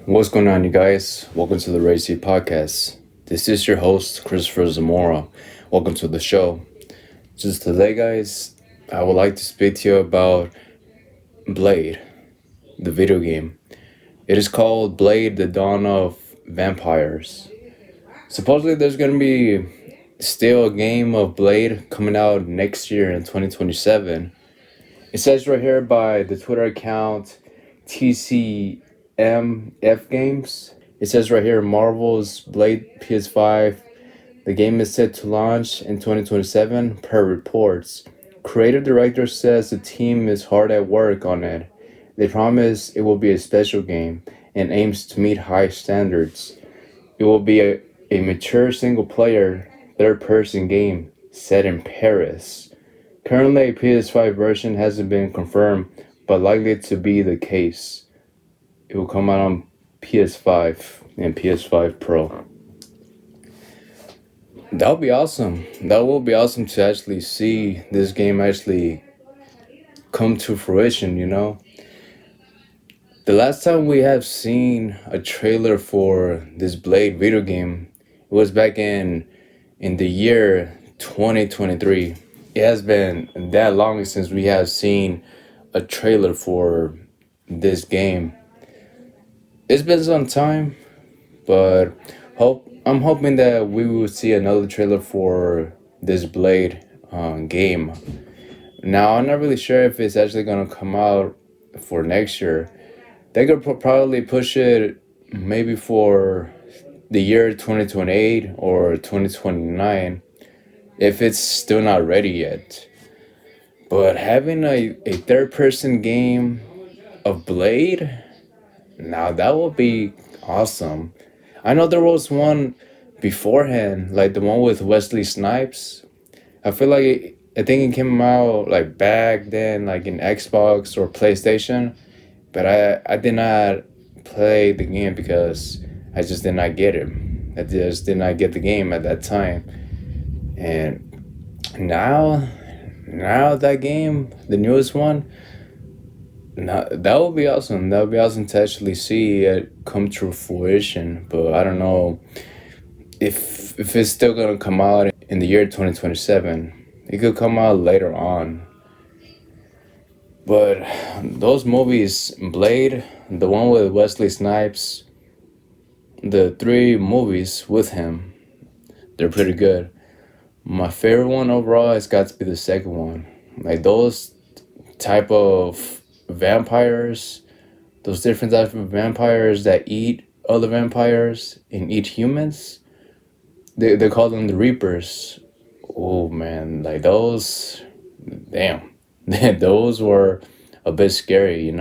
What's going on, you guys? Welcome to the Racy Podcast. This is your host, Cristopher Zamora. Welcome to the show. Just today, guys, I would like to speak to you about Blade, the video game. It is called Blade: The Dawn of Vampires. Supposedly, there's gonna be still a game of Blade coming out next year in 2027. It says right here by the Twitter account TCMF Games. It says right here Marvel's Blade PS5. The game is set to launch in 2027 per reports. Creative director says the team is hard at work on it. They promise it will be a special game and aims to meet high standards. It will be a mature single player, third person game set in Paris. Currently, a PS5 version hasn't been confirmed, but likely to be the case. It will come out on PS5 and PS5 Pro. That would be awesome. That will be awesome to actually see this game actually come to fruition. The last time we have seen a trailer for this Blade video game, it was back in the year 2023. It has been that long since we have seen a trailer for this game. It's been some time, but I'm hoping that we will see another trailer for this Blade game. Now, I'm not really sure if it's actually gonna come out for next year. They could probably push it maybe for the year 2028 or 2029 if it's still not ready yet. But having a third person game of Blade, now that would be awesome. I know there was one beforehand, like the one with Wesley Snipes. I feel like I think it came out like back then, like in Xbox or PlayStation, but I did not play the game because I just did not get it. I just did not get the game at that time, and now that game, the newest one, now that would be awesome. That would be awesome to actually see it come to fruition. But I don't know if it's still gonna come out in the year 2027. It could come out later on. But those movies, Blade, the one with Wesley Snipes, the three movies with him, they're pretty good. My favorite one overall has got to be the second one. Like those type of vampires, those different types of vampires that eat other vampires and eat humans. They call them the Reapers. Oh man, like those, damn, those were a bit scary.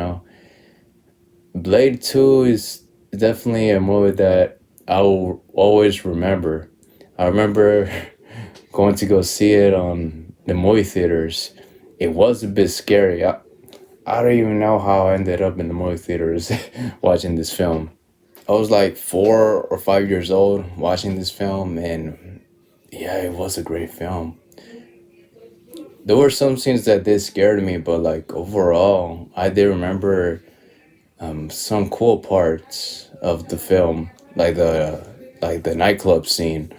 Blade 2 is definitely a movie that I will always remember. I remember going to go see it on the movie theaters. It was a bit scary. I don't even know how I ended up in the movie theaters watching this film. I was like 4 or 5 years old watching this film, and yeah, it was a great film. There were some scenes that did scare me, but like overall, I did remember some cool parts of the film, like the nightclub scene,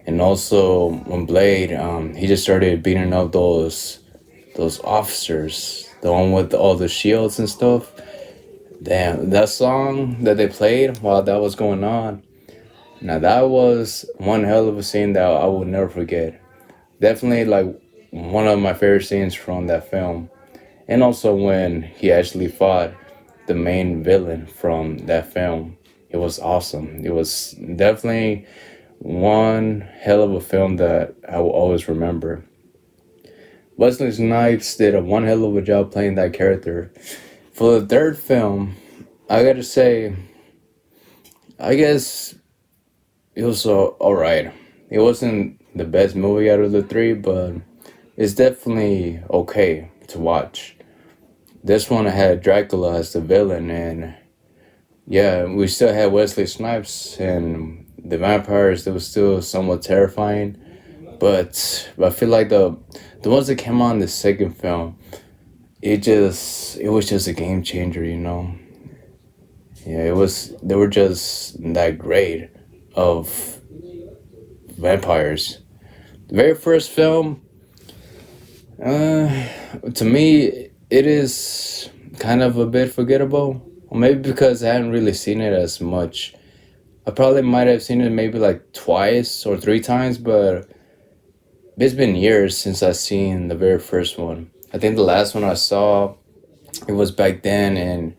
and also when Blade he just started beating up those officers, the one with all the shields and stuff. Damn, that song that they played while that was going on. Now that was one hell of a scene that I will never forget. Definitely like one of my favorite scenes from that film. And also when he actually fought the main villain from that film. It was awesome. It was definitely one hell of a film that I will always remember. Wesley Snipes did a one hell of a job playing that character. For the third film, I gotta say, I guess it was alright. It wasn't the best movie out of the three, but it's definitely okay to watch. This one had Dracula as the villain, and yeah, we still had Wesley Snipes, and the vampires. They were still somewhat terrifying, but I feel like the ones that came on the second film, it was just a game changer. Yeah, it was. They were just that great of vampires. The very first film, uh, to me, it is kind of a bit forgettable. Or maybe because I hadn't really seen it as much. I probably might have seen it maybe like twice or three times, but it's been years since I've seen the very first one. I think the last one I saw, it was back then, and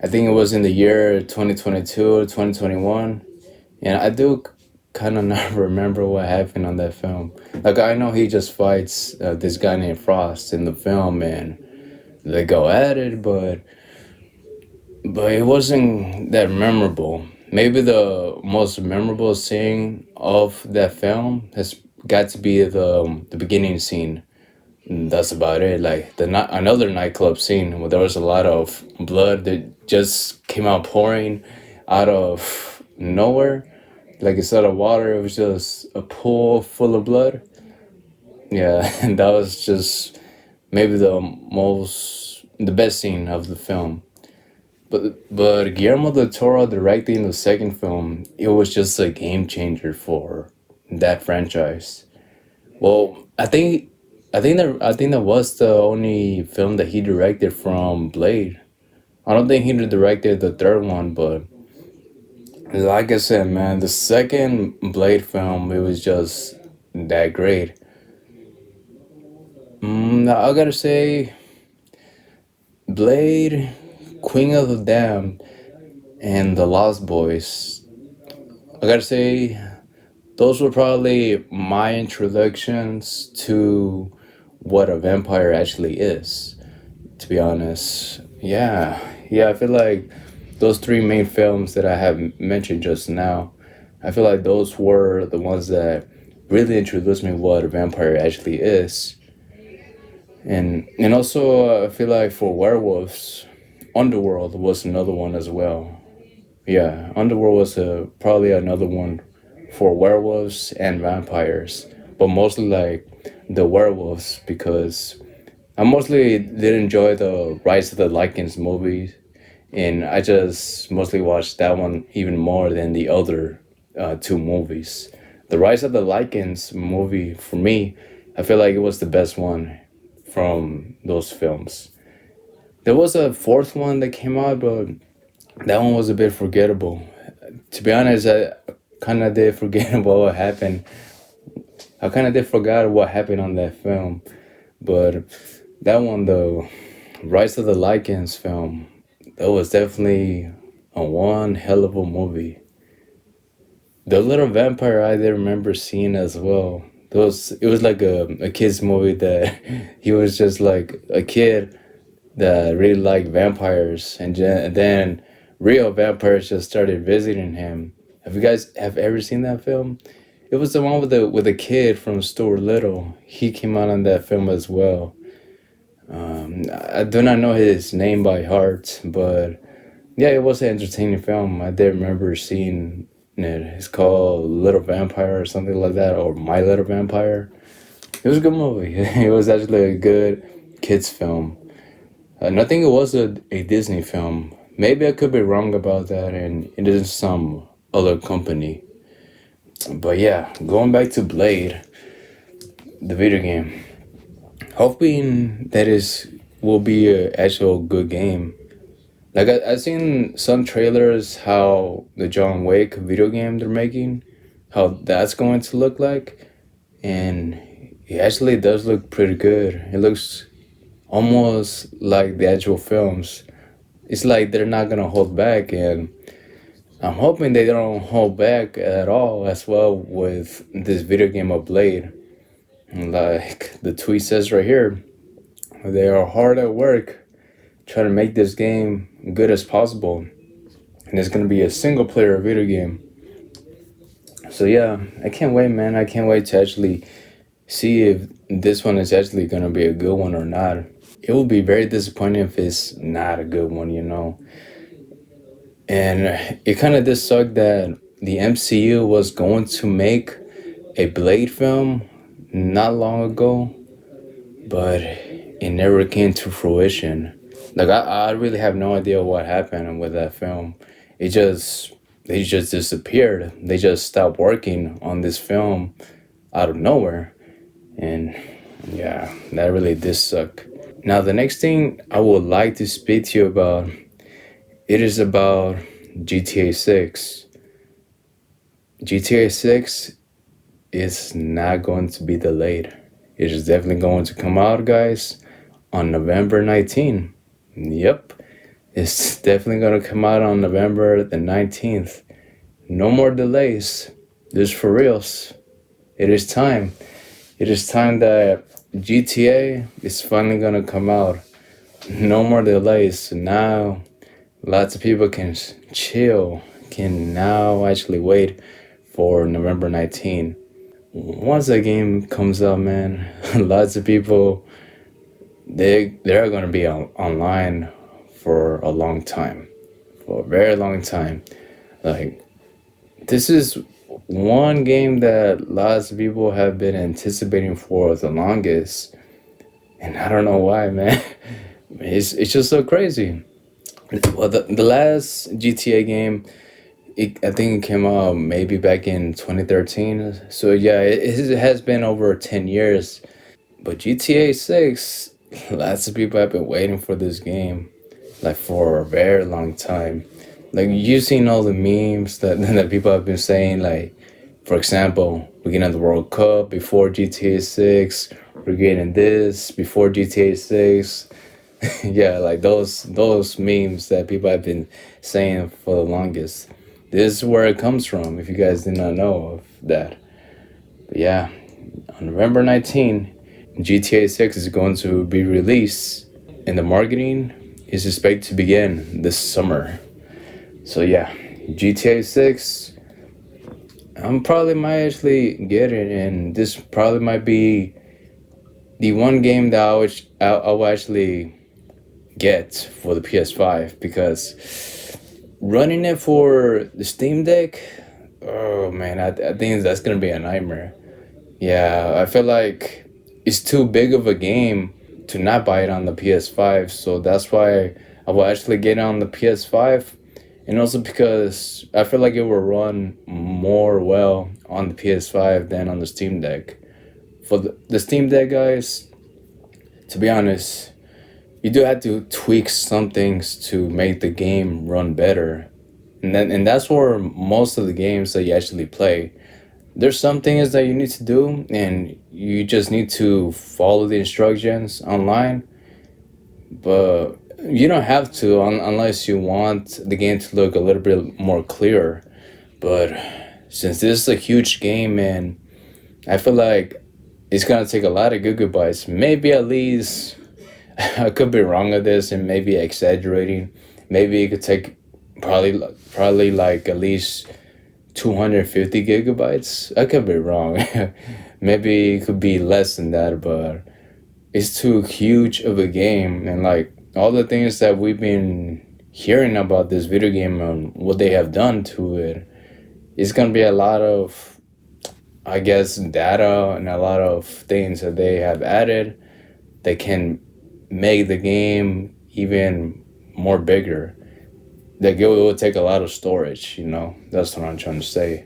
I think it was in the year 2022 or 2021. And I do kind of not remember what happened on that film. Like, I know he just fights this guy named Frost in the film, and they go at it, but it wasn't that memorable. Maybe the most memorable scene of that film has got to be the beginning scene. And that's about it. Like another nightclub scene where there was a lot of blood that just came out pouring out of nowhere. Like instead of water, it was just a pool full of blood. Yeah, and that was just maybe the best scene of the film. But Guillermo del Toro directing the second film, it was just a game changer for that franchise. Well, I think that was the only film that he directed from Blade. I don't think he directed the third one, but like I said, man, the second Blade film, it was just that great. I gotta say, Blade, Queen of the Damned, and The Lost Boys. I gotta say, those were probably my introductions to what a vampire actually is, to be honest. Yeah, yeah, I feel like those three main films that I have mentioned just now, I feel like those were the ones that really introduced me what a vampire actually is. And also I feel like for werewolves, Underworld was another one as well. Yeah, Underworld was probably another one for werewolves and vampires, but mostly like the werewolves because I mostly did enjoy the Rise of the Lycans movie, and I just mostly watched that one even more than the other two movies. The Rise of the Lycans movie, for me, I feel like it was the best one from those films. There was a fourth one that came out, but that one was a bit forgettable. To be honest, I kind of did forget about what happened. I kind of did forget what happened on that film, but that one, the Rise of the Lycans film, that was definitely a one hell of a movie. The Little Vampire I did remember seeing as well. It was like a kid's movie that he was just like a kid that really liked vampires, and then real vampires just started visiting him. Have you guys have ever seen that film? It was the one with the kid from Stuart Little. He came out on that film as well. I do not know his name by heart, but yeah, it was an entertaining film. I did remember seeing it. It's called Little Vampire or something like that, or My Little Vampire. It was a good movie. It was actually a good kids film. And I think it was a Disney film. Maybe I could be wrong about that, and it is some other company. But yeah, going back to Blade, the video game. Hoping that is will be a actual good game. Like I've seen some trailers how the John Wick video game they're making, how that's going to look like, and it actually does look pretty good. It looks almost like the actual films. It's like they're not gonna hold back, and I'm hoping they don't hold back at all as well with this video game of Blade. Like the tweet says right here, they are hard at work trying to make this game good as possible, and it's gonna be a single player video game. So yeah, I can't wait, man. I can't wait to actually see if this one is actually gonna be a good one or not. It will be very disappointing if it's not a good one, you know. And it kind of did suck that the MCU was going to make a Blade film not long ago, but it never came to fruition. Like I really have no idea what happened with that film. It just they just disappeared. They just stopped working on this film out of nowhere. And yeah, that really did suck. Now the next thing I would like to speak to you about, it is about GTA 6. GTA 6 is not going to be delayed. It is definitely going to come out, guys, on November 19th. Yep, it's definitely going to come out on November the 19th. No more delays. This for reals. It is time. It is time that GTA is finally going to come out. No more delays. Now, lots of people can chill, can now actually wait for November 19th. Once that game comes out, man, lots of people they're gonna be online for a long time, for a very long time. Like this is one game that lots of people have been anticipating for the longest, and I don't know why, man. It's just so crazy. Well, the last GTA game, I think it came out maybe back in 2013. So yeah, it has been over 10 years. But GTA 6, lots of people have been waiting for this game, like for a very long time. Like you've seen all the memes that that people have been saying, like, for example, we're getting the World Cup before GTA 6, we're getting this before GTA 6. Yeah, like those memes that people have been saying for the longest. This is where it comes from, if you guys did not know of that. But yeah, on November 19th, GTA 6 is going to be released, and the marketing is expected to begin this summer. So yeah, GTA 6, I'm probably might actually get it, and this probably might be the one game that I will actually get for the PS5, because running it for the Steam Deck, oh man, I think that's gonna be a nightmare. Yeah, I feel like it's too big of a game to not buy it on the PS5, so that's why I will actually get it on the PS5. And also because I feel like it will run more well on the PS5 than on the Steam Deck. For the Steam Deck, guys, to be honest, you do have to tweak some things to make the game run better. And that's where most of the games that you actually play, there's some things that you need to do, and you just need to follow the instructions online, but you don't have to unless you want the game to look a little bit more clear. But since this is a huge game, and I feel like it's gonna take a lot of gigabytes, maybe at least I could be wrong with this and maybe exaggerating. Maybe it could take probably like at least 250 gigabytes. I could be wrong. Maybe it could be less than that, but it's too huge of a game, and like all the things that we've been hearing about this video game and what they have done to it, it's gonna be a lot of, I guess, data and a lot of things that they have added that can make the game even more bigger. That it will take a lot of storage, That's what I'm trying to say.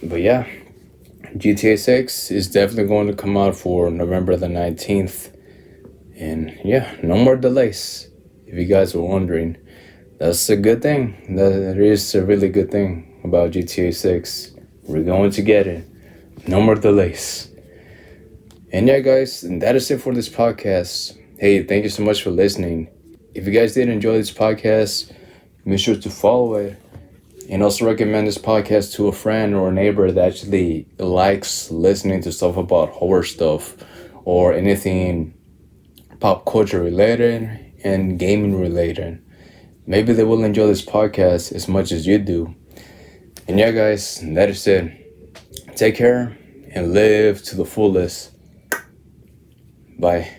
But yeah, GTA 6 is definitely going to come out for November the 19th. And yeah, no more delays. If you guys were wondering, that's a good thing. That is a really good thing about GTA 6. We're going to get it. No more delays. And yeah, guys, and that is it for this podcast. Hey, thank you so much for listening. If you guys did enjoy this podcast, make sure to follow it. And also recommend this podcast to a friend or a neighbor that actually likes listening to stuff about horror stuff or anything pop culture related and gaming related. Maybe they will enjoy this podcast as much as you do. And yeah, guys, that is it. Take care and live to the fullest. Bye.